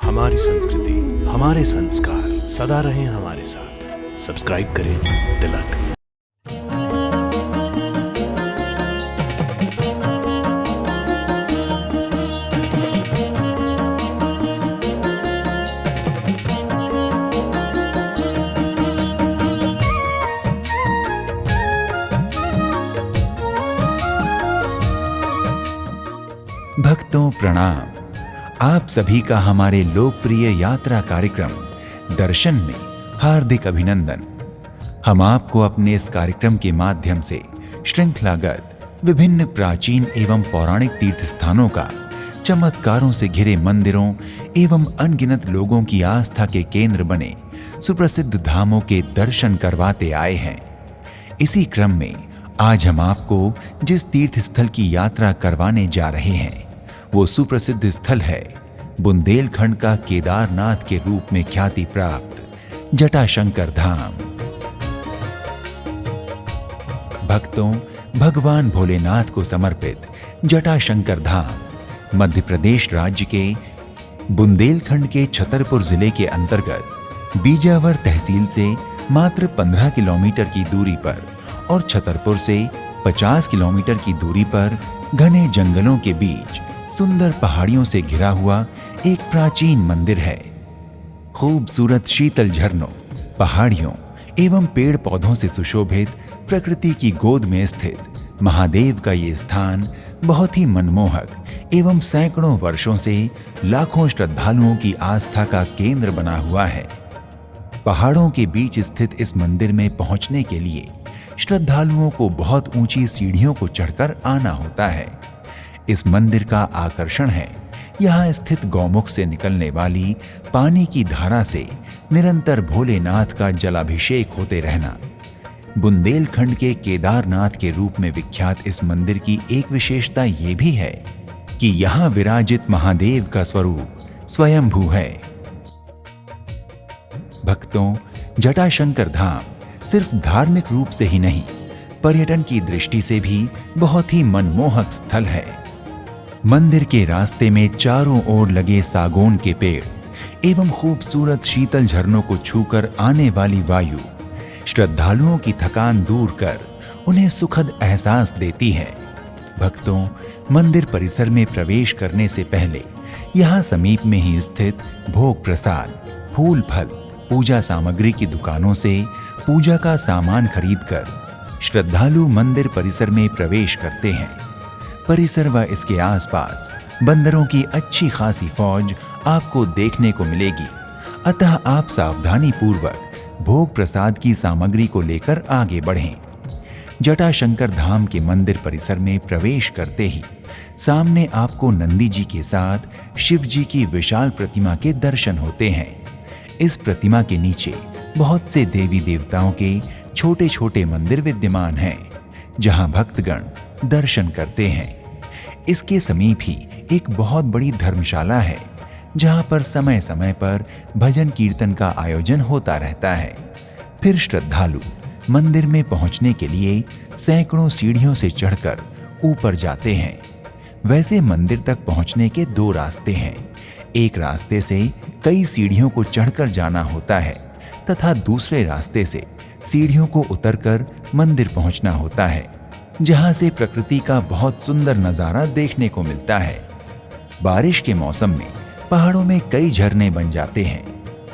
हमारी संस्कृति, हमारे संस्कार सदा रहें हमारे साथ। सब्सक्राइब करें तिलक। भक्तों प्रणाम। आप सभी का हमारे लोकप्रिय यात्रा कार्यक्रम दर्शन में हार्दिक अभिनंदन। हम आपको अपने इस कार्यक्रम के माध्यम से श्रृंखलागत विभिन्न प्राचीन एवं पौराणिक तीर्थ स्थानों का, चमत्कारों से घिरे मंदिरों एवं अनगिनत लोगों की आस्था के केंद्र बने सुप्रसिद्ध धामों के दर्शन करवाते आए हैं। इसी क्रम में आज हम आपको जिस तीर्थ स्थल की यात्रा करवाने जा रहे हैं वो सुप्रसिद्ध स्थल है बुंदेलखंड का केदारनाथ के रूप में ख्याति प्राप्त जटाशंकर धाम। भक्तों, भगवान भोलेनाथ को समर्पित जटाशंकर धाम मध्य प्रदेश राज्य के बुंदेलखंड के छतरपुर जिले के अंतर्गत बीजावर तहसील से मात्र 15 किलोमीटर की दूरी पर और छतरपुर से 50 किलोमीटर की दूरी पर घने जंगलों के बीच सुंदर पहाड़ियों से घिरा हुआ एक प्राचीन मंदिर है। खूबसूरत शीतल झरनों, पहाड़ियों एवं पेड़ पौधों से सुशोभित प्रकृति की गोद में स्थित महादेव का ये स्थान बहुत ही मनमोहक एवं सैकड़ों वर्षों से लाखों श्रद्धालुओं की आस्था का केंद्र बना हुआ है। पहाड़ों के बीच स्थित इस मंदिर में पहुंचने के लिए श्रद्धालुओं को बहुत ऊंची सीढ़ियों को चढ़कर आना होता है। इस मंदिर का आकर्षण है यहाँ स्थित गौमुख से निकलने वाली पानी की धारा से निरंतर भोलेनाथ का जलाभिषेक होते रहना। बुंदेलखंड के केदारनाथ के रूप में विख्यात इस मंदिर की एक विशेषता ये भी है कि यहाँ विराजित महादेव का स्वरूप स्वयंभू है। भक्तों, जटाशंकर धाम सिर्फ धार्मिक रूप से ही नहीं, पर्यटन की दृष्टि से भी बहुत ही मनमोहक स्थल है। मंदिर के रास्ते में चारों ओर लगे सागौन के पेड़ एवं खूबसूरत शीतल झरनों को छूकर आने वाली वायु श्रद्धालुओं की थकान दूर कर उन्हें सुखद एहसास देती है। भक्तों, मंदिर परिसर में प्रवेश करने से पहले यहाँ समीप में ही स्थित भोग प्रसाद, फूल फल, पूजा सामग्री की दुकानों से पूजा का सामान खरीदकर श्रद्धालु मंदिर परिसर में प्रवेश करते हैं। परिसर व इसके आसपास बंदरों की अच्छी खासी फौज आपको देखने को मिलेगी, अतः आप सावधानी पूर्वक भोग प्रसाद की सामग्री को लेकर आगे बढ़ें। जटाशंकर धाम के मंदिर परिसर में प्रवेश करते ही सामने आपको नंदी जी के साथ शिव जी की विशाल प्रतिमा के दर्शन होते हैं। इस प्रतिमा के नीचे बहुत से देवी देवताओं के छोटे छोटे मंदिर विद्यमान हैं, जहां भक्तगण दर्शन करते हैं। इसके समीप ही एक बहुत बड़ी धर्मशाला है, जहां पर समय समय पर भजन कीर्तन का आयोजन होता रहता है। फिर श्रद्धालु मंदिर में पहुंचने के लिए सैकड़ों सीढ़ियों से चढ़कर ऊपर जाते हैं। वैसे मंदिर तक पहुंचने के 2 रास्ते हैं। एक रास्ते से कई सीढ़ियों को चढ़कर जाना होता है तथा दूसरे रास्ते से सीढ़ियों को उतरकर मंदिर पहुंचना होता है, जहां से प्रकृति का बहुत सुंदर नजारा देखने को मिलता है। बारिश के मौसम में पहाड़ों में कई झरने बन जाते हैं।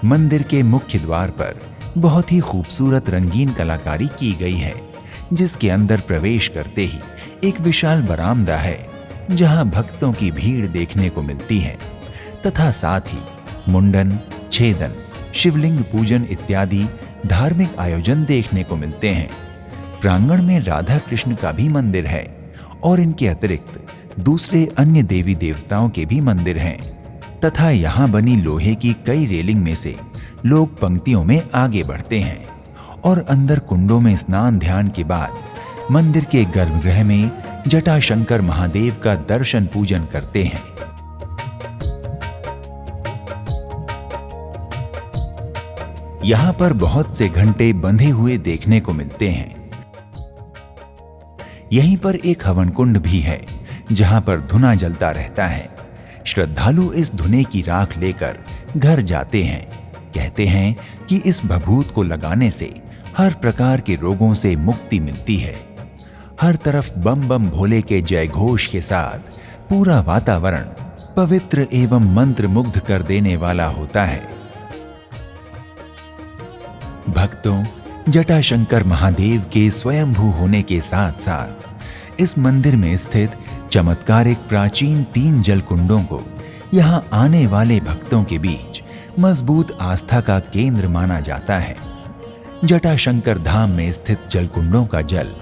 मंदिर के मुख्य द्वार पर बहुत ही खूबसूरत रंगीन कलाकारी की गई है, जिसके अंदर प्रवेश करते ही एक विशाल बरामदा है, जहां भक्तों की भीड़ देखने को मिलती है तथा साथ ही मुंडन, छेदन, शिवलिंग पूजन इत्यादि धार्मिक आयोजन देखने को मिलते हैं। प्रांगण में राधा कृष्ण का भी मंदिर है और इनके अतिरिक्त दूसरे अन्य देवी देवताओं के भी मंदिर हैं तथा यहाँ बनी लोहे की कई रेलिंग में से लोग पंक्तियों में आगे बढ़ते हैं और अंदर कुंडों में स्नान ध्यान के बाद मंदिर के गर्भगृह में जटाशंकर महादेव का दर्शन पूजन करते हैं। यहाँ पर बहुत से घंटे बंधे हुए देखने को मिलते हैं। यहीं पर एक हवन कुंड भी है, जहां पर धुना जलता रहता है। श्रद्धालु इस धुने की राख लेकर घर जाते हैं। कहते हैं कि इस भभूत को लगाने से हर प्रकार के रोगों से मुक्ति मिलती है। हर तरफ बम बम भोले के जय घोष के साथ पूरा वातावरण पवित्र एवं मंत्र मुग्ध कर देने वाला होता है। भक्तों, जटाशंकर महादेव के स्वयंभू होने के साथ साथ इस मंदिर में स्थित चमत्कारिक प्राचीन 3 जल कुंडों को यहां आने वाले भक्तों के बीच मजबूत आस्था का केंद्र माना जाता है। जटाशंकर धाम में स्थित जल कुंडों का जल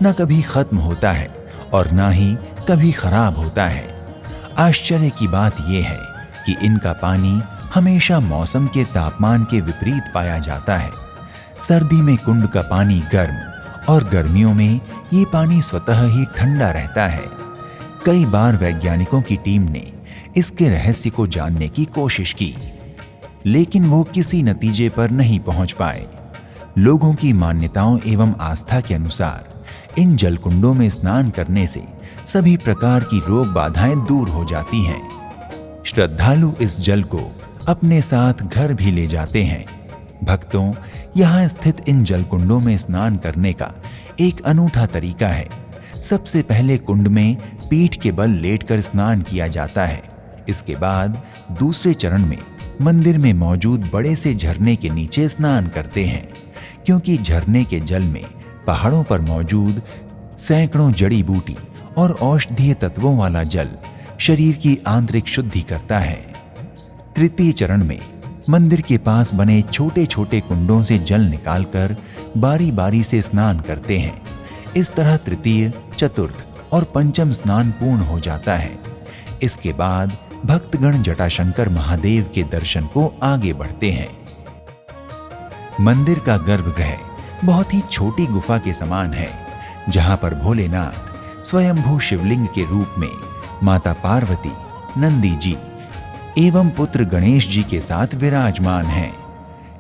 न कभी खत्म होता है और न ही कभी खराब होता है। आश्चर्य की बात यह है कि इनका पानी हमेशा मौसम के तापमान के विपरीत पाया जाता है। सर्दी में कुंड का पानी गर्म और गर्मियों में ये पानी स्वतः ही ठंडा रहता है। कई बार वैज्ञानिकों की टीम ने इसके रहस्य को जानने की कोशिश की, लेकिन वो किसी नतीजे पर नहीं पहुंच पाए। लोगों की मान्यताओं एवं आस्था के अनुसार इन जलकुंडों में स्नान करने से सभी प्रकार की रोग बाधाएं दूर हो जाती हैं। श्रद्धालु इस जल को अपने साथ घर भी ले जाते हैं। भक्तों, यहाँ स्थित इन जलकुंडों में स्नान करने का एक अनूठा तरीका है। सबसे पहले कुंड में पीठ के बल लेटकर स्नान किया जाता है। इसके बाद दूसरे चरण में मंदिर में मौजूद बड़े से झरने के नीचे स्नान करते हैं, क्योंकि झरने के जल में पहाड़ों पर मौजूद सैकड़ों जड़ी बूटी और औषधीय तत्वों वाला जल शरीर की आंतरिक शुद्धि करता है। तृतीय चरण में मंदिर के पास बने छोटे छोटे कुंडों से जल निकालकर बारी बारी से स्नान करते हैं। इस तरह तृतीय, चतुर्थ और पंचम स्नान पूर्ण हो जाता है। इसके बाद भक्तगण जटाशंकर महादेव के दर्शन को आगे बढ़ते हैं। मंदिर का गर्भगृह बहुत ही छोटी गुफा के समान है, जहां पर भोलेनाथ स्वयंभू शिवलिंग के रूप में माता पार्वती, नंदी जी एवं पुत्र गणेश जी के साथ विराजमान हैं।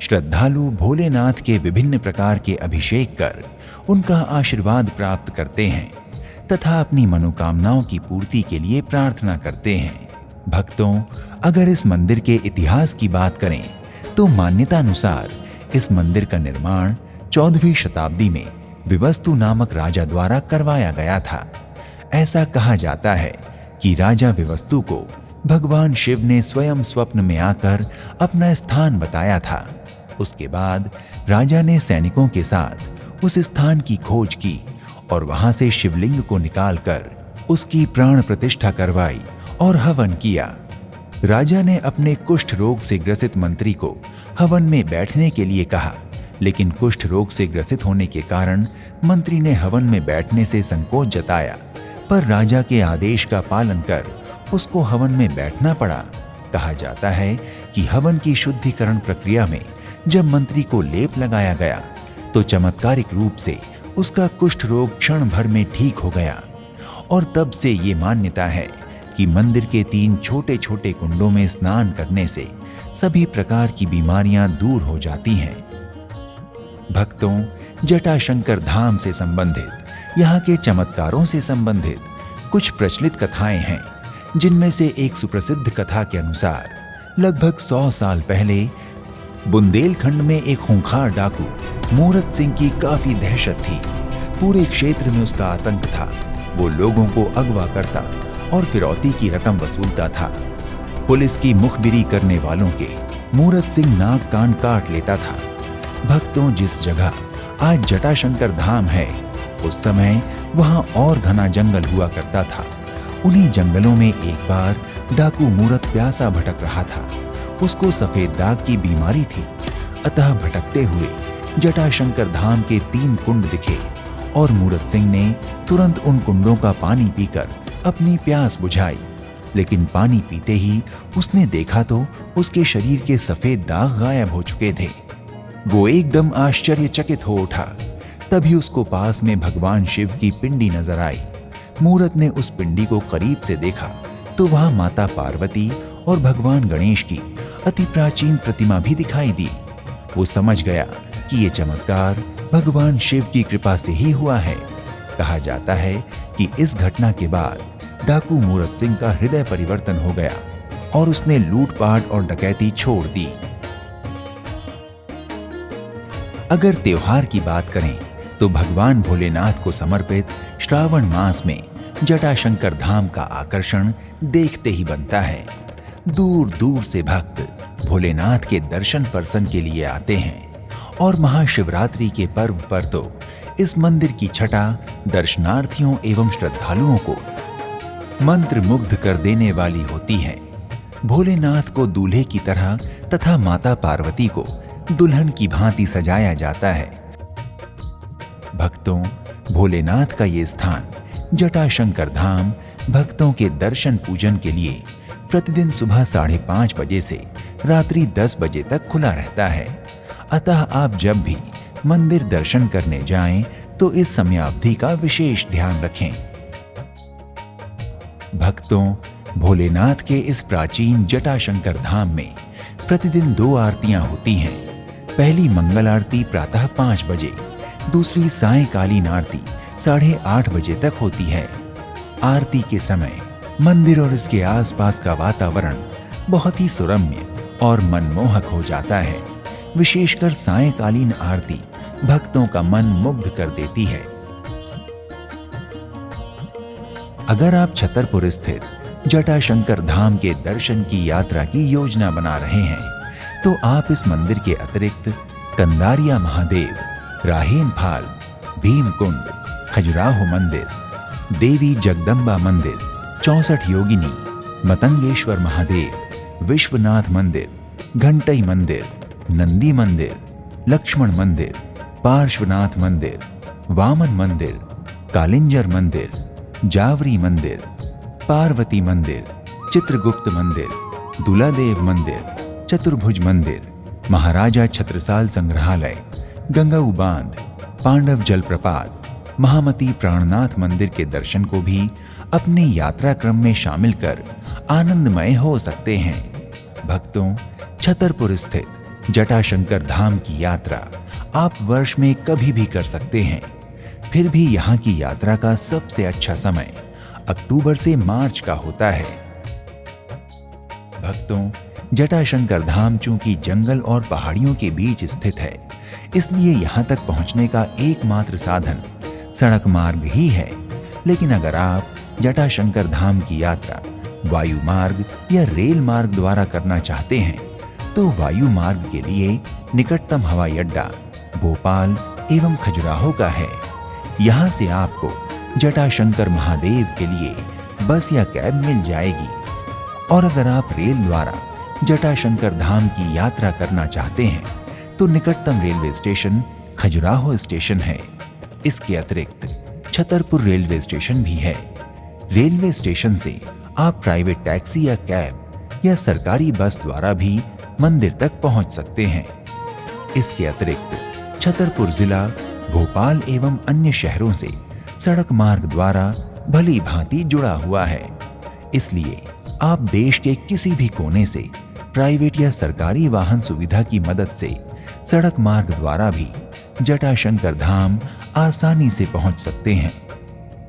श्रद्धालु भोलेनाथ के विभिन्न प्रकार के अभिषेक कर उनका आशीर्वाद प्राप्त करते हैं तथा अपनी मनोकामनाओं की पूर्ति के लिए प्रार्थना करते हैं। भक्तों, अगर इस मंदिर के इतिहास की बात करें तो मान्यता अनुसार इस मंदिर का निर्माण 14वीं शताब्दी में विवस्तु नामक राजा द्वारा करवाया गया था। ऐसा कहा जाता है कि राजा विवस्तु को भगवान शिव ने स्वयं स्वप्न में आकर अपना स्थान बताया था। उसके बाद राजा ने सैनिकों के साथ उस स्थान की खोज की और वहां से शिवलिंग को निकालकर उसकी प्राण प्रतिष्ठा करवाई और हवन किया। राजा ने अपने कुष्ठ रोग से ग्रसित मंत्री को हवन में बैठने के लिए कहा, लेकिन कुष्ठ रोग से ग्रसित होने के कारण मंत्री ने हवन में बैठने से संकोच जताया, पर राजा के आदेश का पालन कर उसको हवन में बैठना पड़ा। कहा जाता है कि हवन की शुद्धिकरण प्रक्रिया में जब मंत्री को लेप लगाया गया तो चमत्कारिक रूप से उसका कुष्ठ रोग क्षण भर में ठीक हो गया, और तब से ये मान्यता है कि मंदिर के 3 छोटे छोटे कुंडों में स्नान करने से सभी प्रकार की बीमारियां दूर हो जाती हैं। भक्तों, जटाशंकर धाम से संबंधित यहाँ के चमत्कारों से संबंधित कुछ प्रचलित कथाएं हैं, जिनमें से एक सुप्रसिद्ध कथा के अनुसार लगभग 100 साल पहले बुंदेलखंड में एक खूंखार डाकू मूरत सिंह की काफी दहशत थी। पूरे क्षेत्र में उसका आतंक था। वो लोगों को अगवा करता और फिरौती की रकम वसूलता था। पुलिस की मुखबिरी करने वालों के मूरत सिंह नाक कान काट लेता था। भक्तों, जिस जगह आज जटाशंकर धाम है, उस समय वहां और घना जंगल हुआ करता था। उन्हीं जंगलों में एक बार डाकू मूरत प्यासा भटक रहा था। उसको सफेद दाग की बीमारी थी, अतः भटकते हुए जटाशंकर धाम के 3 कुंड दिखे और मूरत सिंह ने तुरंत उन कुंडों का पानी पीकर अपनी प्यास बुझाई। लेकिन पानी पीते ही उसने देखा तो उसके शरीर के सफेद दाग गायब हो चुके थे। वो एकदम आश्चर्यचकित हो उठा। तभी उसको पास में भगवान शिव की पिंडी नजर आई। मूरत ने उस पिंडी को करीब से देखा तो वहां माता पार्वती और भगवान गणेश की अति प्राचीन प्रतिमा भी दिखाई दी। वो समझ गया कि ये चमत्कार भगवान शिव की कृपा से ही हुआ है। कहा जाता है कि इस घटना के बाद डाकू मूरत सिंह का हृदय परिवर्तन हो गया और उसने लूटपाट और डकैती छोड़ दी। अगर त्योहार की बात करें तो भगवान भोलेनाथ को समर्पित श्रावण मास में जटाशंकर धाम का आकर्षण देखते ही बनता है। दूर दूर से भक्त भोलेनाथ के दर्शन पर्सन के लिए आते हैं और महाशिवरात्रि के पर्व पर तो इस मंदिर की छटा दर्शनार्थियों एवं श्रद्धालुओं को मंत्र मुग्ध कर देने वाली होती है। भोलेनाथ को दूल्हे की तरह तथा माता पार्वती को दुल्हन की भांति सजाया जाता है। भक्तों, भोलेनाथ का ये स्थान जटाशंकर धाम भक्तों के दर्शन पूजन के लिए प्रतिदिन सुबह 5:30 बजे से रात्रि 10 बजे तक खुला रहता है। अतः आप जब भी मंदिर दर्शन करने जाएं तो इस समयावधि का विशेष ध्यान रखें। भक्तों, भोलेनाथ के इस प्राचीन जटाशंकर धाम में प्रतिदिन 2 आरतियां होती हैं। पहली मंगल आरती प्रातः 5 बजे, दूसरी सायंकालीन आरती 8:30 बजे तक होती है। आरती के समय मंदिर और इसके आसपास का वातावरण बहुत ही सुरम्य और मनमोहक हो जाता है। विशेषकर सायंकालीन आरती भक्तों का मन मुग्ध कर देती है। अगर आप छतरपुर स्थित जटाशंकर धाम के दर्शन की यात्रा की योजना बना रहे हैं तो आप इस मंदिर के अतिरिक्त कंदारिया महादेव, राहेनफाल, भीमकुंड, खजुराहो मंदिर, देवी जगदम्बा मंदिर, 64 योगिनी, मतंगेश्वर महादेव, विश्वनाथ मंदिर, घंटई मंदिर, नंदी मंदिर, लक्ष्मण मंदिर, पार्श्वनाथ मंदिर, वामन मंदिर, कालिंजर मंदिर, जावरी मंदिर, पार्वती मंदिर, चित्रगुप्त मंदिर, दुलादेव मंदिर, चतुर्भुज मंदिर, महाराजा छत्रसाल संग्रहालय, गंगाऊ बांध, पांडव जलप्रपात, महामती प्राणनाथ मंदिर के दर्शन को भी अपने यात्रा क्रम में शामिल कर आनंदमय हो सकते हैं। भक्तों, छतरपुर स्थित जटाशंकर धाम की यात्रा आप वर्ष में कभी भी कर सकते हैं। फिर भी यहाँ की यात्रा का सबसे अच्छा समय अक्टूबर से मार्च का होता है। भक्तों, जटाशंकर धाम चूंकि जंगल और पहाड़ियों के बीच स्थित है, इसलिए यहाँ तक पहुँचने का एकमात्र साधन सड़क मार्ग ही है। लेकिन अगर आप जटाशंकर धाम की यात्रा वायु मार्ग या रेल मार्ग द्वारा करना चाहते हैं तो वायु मार्ग के लिए निकटतम हवाई अड्डा भोपाल एवं खजुराहो का है। यहाँ से आपको जटाशंकर महादेव के लिए बस या कैब मिल जाएगी। और अगर आप रेल द्वारा जटाशंकर धाम की यात्रा करना चाहते हैं तो निकटतम रेलवे स्टेशन खजुराहो स्टेशन है। इसके अतिरिक्त छतरपुर रेलवे स्टेशन भी है। रेलवे स्टेशन से आप प्राइवेट टैक्सी या कैब या सरकारी बस द्वारा भी मंदिर तक पहुंच सकते हैं। इसके अतिरिक्त छतरपुर जिला भोपाल एवं अन्य शहरों से सड़क मार्ग द्वारा भली भांति जुड़ा हुआ है। इसलिए आप देश के किसी भी कोने से प्राइवेट या सरकारी वाहन सुविधा की मदद से सड़क मार्ग द्वारा भी जटाशंकर धाम आसानी से पहुंच सकते हैं।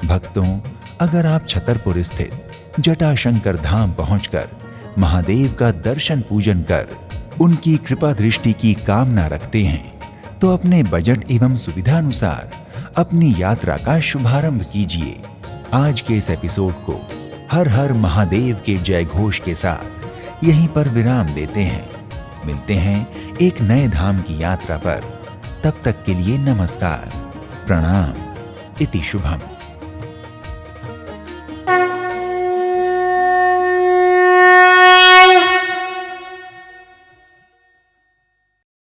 भक्तों, अगर आप छतरपुर स्थित जटाशंकर धाम पहुंचकर महादेव का दर्शन पूजन कर उनकी कृपा दृष्टि की कामना रखते हैं तो अपने बजट एवं सुविधा अनुसार अपनी यात्रा का शुभारंभ कीजिए। आज के इस एपिसोड को हर हर महादेव के जय घोष के साथ यहीं पर विराम देते हैं। मिलते हैं एक नए धाम की यात्रा पर। तब तक के लिए नमस्कार, प्रणाम, इति शुभम।